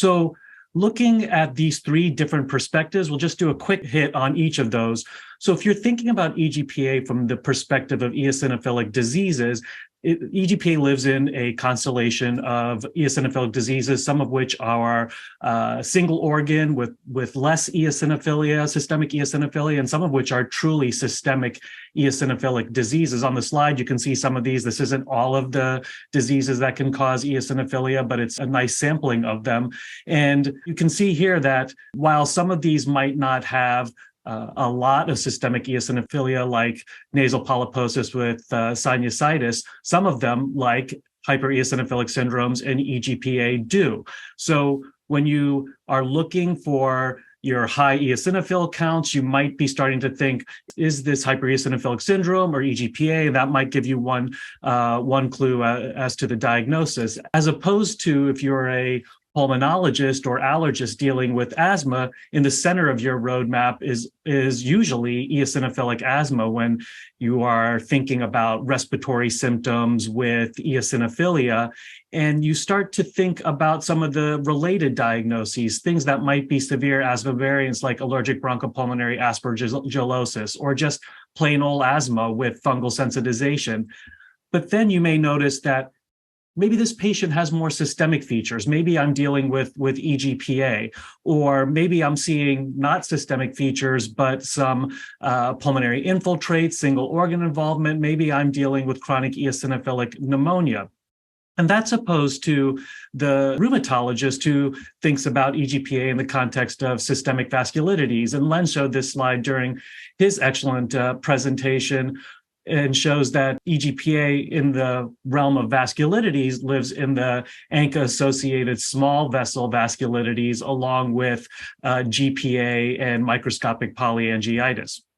So looking at these three different perspectives, we'll just do a quick hit on each of those. So if you're thinking about EGPA from the perspective of eosinophilic diseases, EGPA lives in a constellation of eosinophilic diseases, some of which are single organ with less eosinophilia, systemic eosinophilia, and some of which are truly systemic eosinophilic diseases. On the slide, you can see some of these. This isn't all of the diseases that can cause eosinophilia, but it's a nice sampling of them. And you can see here that while some of these might not have a lot of systemic eosinophilia, like nasal polyposis with sinusitis, some of them, like hypereosinophilic syndromes and EGPA, do. So when you are looking for your high eosinophil counts, you might be starting to think, is this hypereosinophilic syndrome or EGPA? That might give you one clue as to the diagnosis, as opposed to if you're a pulmonologist or allergist dealing with asthma, in the center of your roadmap is usually eosinophilic asthma when you are thinking about respiratory symptoms with eosinophilia. And you start to think about some of the related diagnoses, things that might be severe asthma variants like allergic bronchopulmonary aspergillosis, or just plain old asthma with fungal sensitization. But then you may notice that maybe this patient has more systemic features. Maybe I'm dealing with EGPA, or maybe I'm seeing not systemic features, but some pulmonary infiltrates, single organ involvement. Maybe I'm dealing with chronic eosinophilic pneumonia. And that's opposed to the rheumatologist who thinks about EGPA in the context of systemic vasculitides. And Len showed this slide during his excellent presentation, and shows that EGPA in the realm of vasculitides lives in the ANCA-associated small vessel vasculitides, along with GPA and microscopic polyangiitis.